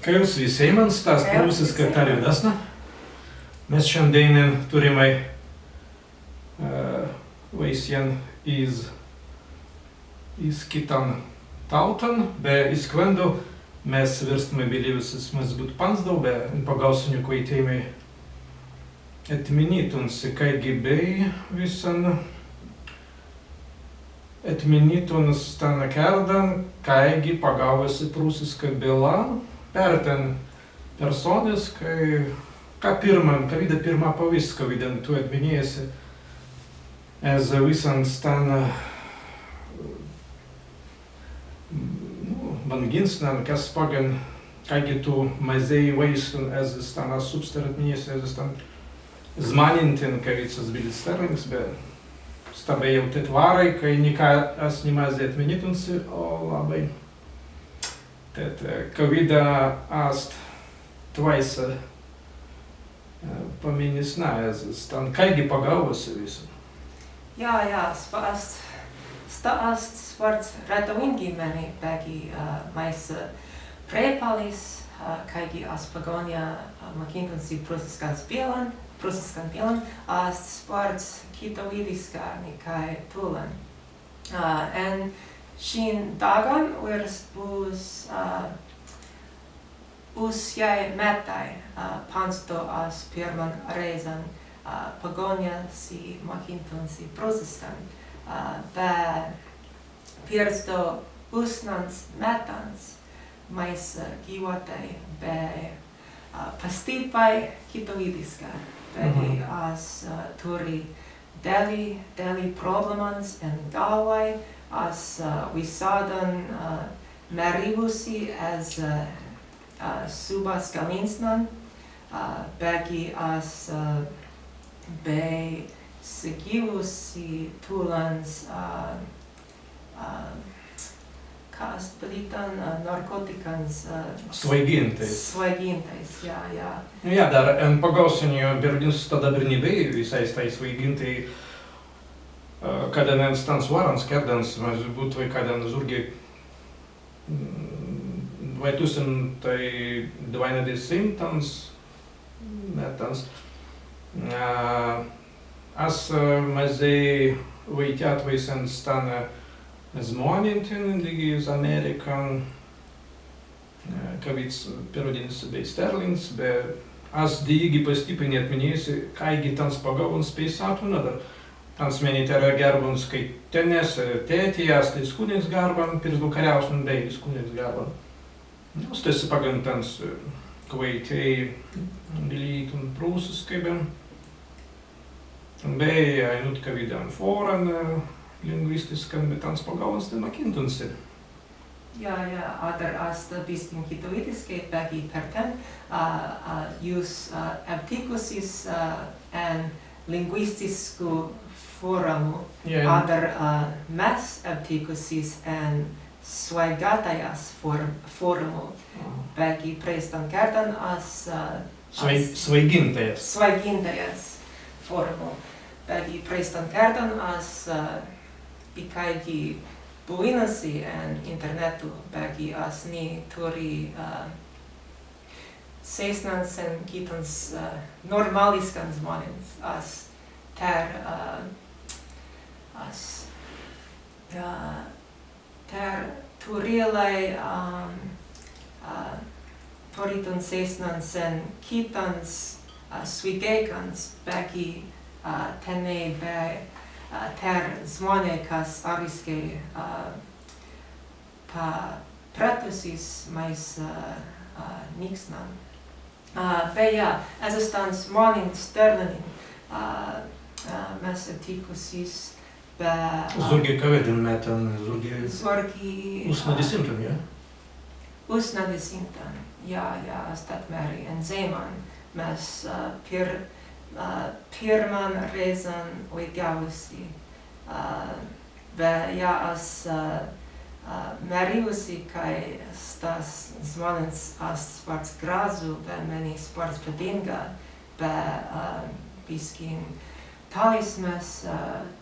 Kā jūs visiem man stāst prūsiska tarjudasna? Mēs šodien turimai vaisien iz kitan tautan, be izkvendu mēs virstamai biļīvis mēs būtu pansdau, be pagausiniu kvaitėjimai etminituns, kai gibēji visan etminituns tana kerdan, kai gi pagausi prūsiska byla, pērten personis, kā vida pirmā pavis, ka vidan tu etminėjasi, ez visans tana vanginsnan, kas pagan, kai tu mazēji vaistun, ez tana substaratminėjasi, ez tan zmanintin, ka vicas bilis sterlings, bet stabē jau tet varai, kai niką es nimazē etminitunsi, o labai. Tad, ka vida ast tvaisa paminisnā, ez tan kaigi pagausi visu. Jā, stāsts svarts retovingi mani pēki maisa prēpalis, kaigi as pagonia makintunsi prusiskan pielan, ast svarts kitovidiska nikai tulan. En šīn dagan būs jai metai pansto as pirman reizan pagonia si makintunsi prusiskan, pirsto usnans metans maisa givotai be pastipai kitovidiska. Pēki as turi deli problemans en galvai, as visadan merivusi as subas galinsnan, pēki as be segivusi tulans kas palitan narkotikans svaigintais, jā. Jā, dar pagausiniu Berlins tada bernybei visais tai svaigintai, kada nens tans varans kerdans, būt vai kada zurgi vai 1220 metans. As mazai vaitēt vaisens tana zmonintin, ligi iz Amerikan, ka vids pirodinis bei sterlings, be as dīgi pastipini atminėjusi, kaigi tans pagauns peisatu, dar tans menite yra gerbuns, kai tenes tētijas, tai skūnės garban, pirsdu kariausnin bei skūnės garban. Jos tesi pagantans kvaitei lytun prūsus kaibėm. Bei ainut ka vidan foran lingvistiskan, bet tans pagauns tai makintunsi. Jā, adar asta biskin kitovidiski pēki perten, jūs aptikusis en lingvistisku forumu, adar mes aptikusis en svaigātajas forumu, pēki preistan kertan as svaigintajas forumu, pēki preistan kertan as pikaigi buinasi en internetu, pēki as ni turi seisnansen kitans normaliskan zmonins, as ter turielai toritun seisnansen kitans svidekans, pēki tenei be ter zvone, kas ariske pa pratusis mais niksnan. Beja, es tans monin sterlenin, mes atikusis be... Zurgi kavedin metan, Zurgi... Usnadisintan, ja? Usnadisintan, jā, statmeri en zeman, mes pirman reizan oidjavusi, be as merivusi, kai stas zmonens as sports grazu, be meni sports padinga, be biskin talismas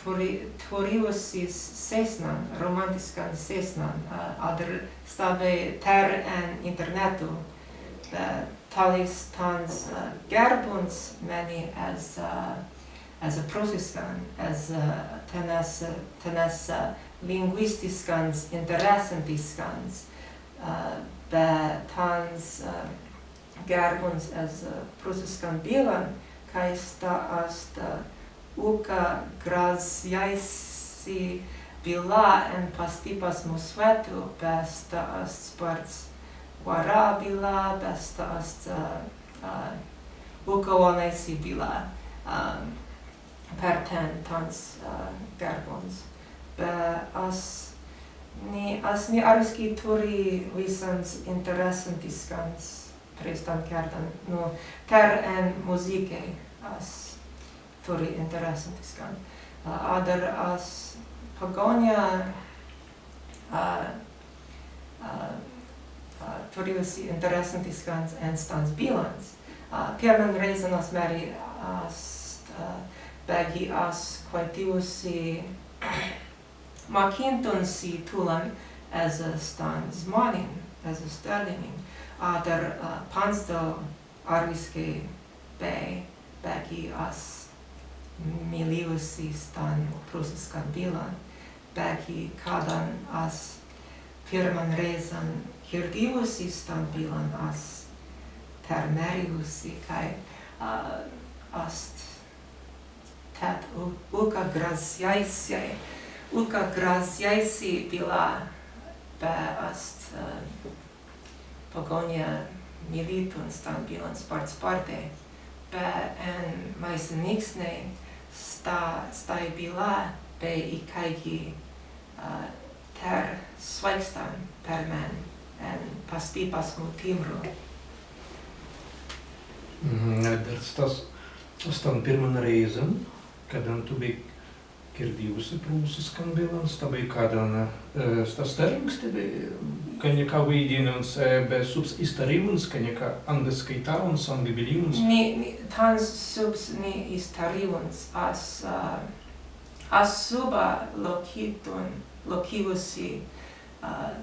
tvorivusis sesnan, romantiskan sesnan, adr stabe ter en internetu, talis tans gerbons meni as a proceskan, as tenas linguistiskans interesantiskans, tans gerbons as proceskan bilan, kai sta ast uka graziaisi bila en pastipas musvetu, sta ast sports Warabila, besta ast ukaonaisi bila perten tans gerbons. Ni ariski turi visans interesantiskans prestan kerdan. No, ter en muzike as turi interesantiskan. Adar as Pagonia turiusi interesantiskans en stans bilans. Pirman reizanas meri ast begi as quaitiusi makintunsi tulan as a stans monin, as a sterlingin. Adar pansto arviske begi as miliusi stan prusiskan bilan. Begi kadan as pirman reizan hirdiusi stan bilan as termeriusi kai ast tat uka graziaisi bila ast Pagonia militun stan bilan sparte en maisenixne stai bila ikaigi ter svaigstan per men en pastipas multimru. Tas tam pirman reizem, kad tu biji girdījusi prūsiskan bilans, tā bija kāda tas termins, te bija, ka nekā vīdienuns, bet subs iztarīvuns, ka nekā angliski tāruns, angli bilīvuns. Ni tans subs ni iztarīvuns, as suba lokivusi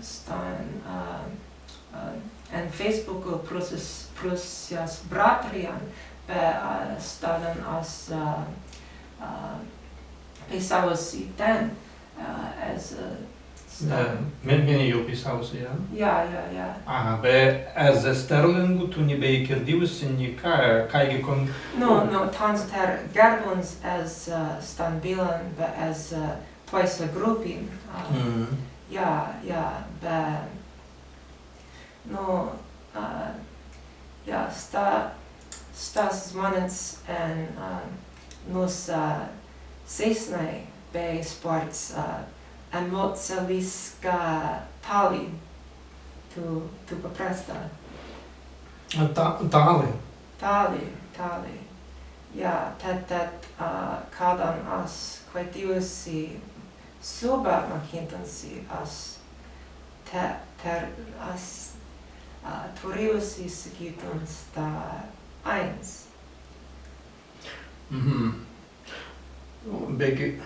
stan en Facebooku prusjas bratrian, be stadan as pisavusi ten as Meni jau pisavusi, jā? Jā. Aha, bet as sterlingu tu nebija girdījusi nekā, kaigi No, tans ter gerbons as stan bilan, be as twice a grupin. Jā, be no, stas moments en nos sesnai be sports emocialiska tali tu paprasta. Tali. Jā, tad kādam as quaitiusi suba makintansi as ter as turiusi sigituns tā eins. Begi,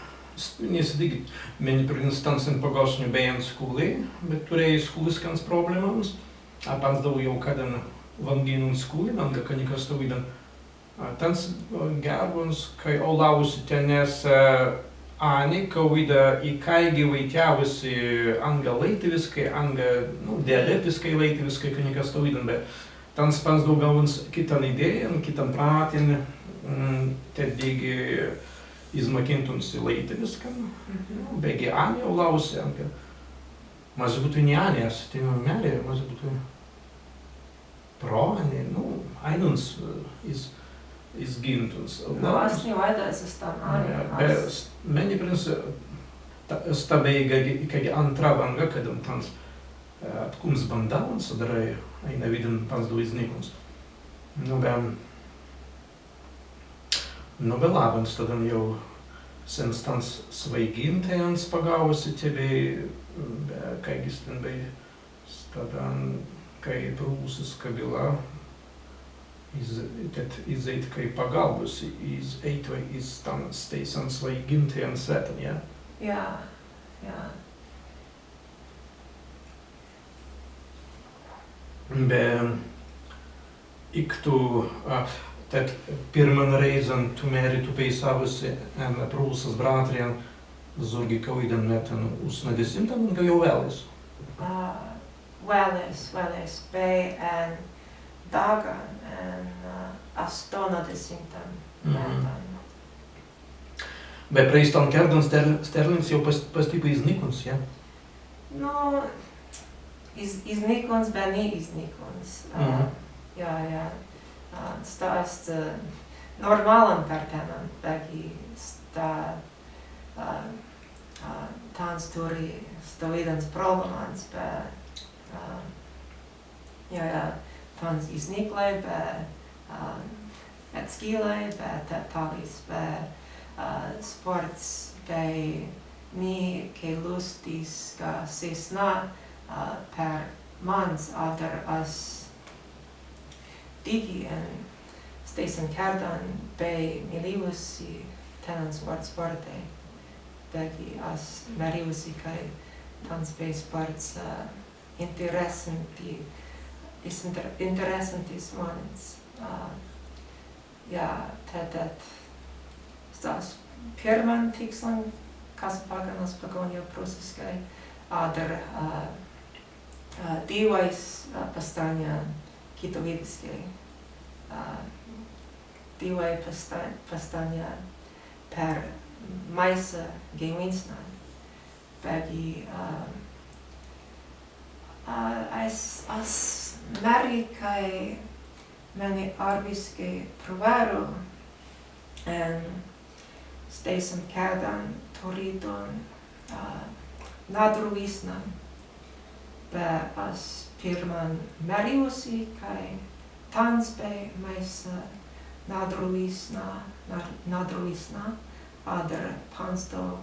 nesadīgi, meni pirms tansen pagājušajā bērnu skolē, bet turēja skoliskans problēmas. Pats davu jau kādan vangīnu un skoli, man ka nekas to vidan. Tans gerbons, kai olavusi tenes Ani, ka vida ikaigi vaitiavusi anga laitiviskai, anga dialektiskai laitiviskai, ka nekas to vidan, bet tans pats daugavans kitan idėjan, kitan pratin, tedīgi izmakintunsi laitiviskan, begi Ani olavusi, anka. Mas būtu ne Ani, tai merė, mas būtu pro Ani, ainuns izgintuns. As ne vaidais es tam Ani. Bet meni prins stabeiga ikagi antra vanga, kadam tans atkums bandavans, sadarai aina vidin pans du iznikums. Bet labans, tadam jau sens tans svaigintajans pagausi tebi, kai gistin bei stadan, kai prūsis kabila, izeit kai pagalbusi, izeit vai izsteisan svaigintajan svetan, jā? Jā. Bet ik tu tad pirman reizan tu mēri tu pei savusi en prūsas brātrien zorgi kauidan metan uz nedesimtan un jau vēlis. Vēlies bij en dagen en 80 metan. Bet preistan Kerdan sterlings jau pastipa iznikuns, ja? Nu, iznikuns, bet ne iznikuns. Jā. Stāst normālam pertenam, begi stā tāds turi stāvidans problemāns, bet jā, tāds izniklai, bet skīlai, bet talīs, bet sports, bei ni ke lustis, ka sisnā per mans adar as digi en Stesen Kerdan bei milivusi tenans vārds sportē, begi as merivusi kai tans bei sports interesantis moments. Jā, tad stas pirman tikslan, kas paganas pagonio prusiskai, adar divais pastanja kitovidiskai. Divai pastanja per maisa geinsna. Begi as meri kai meni arviske proveru en Stesen Kerdan toridon nadruisna be as pirman meriusi kai tans be maisa nadruisna adar pansto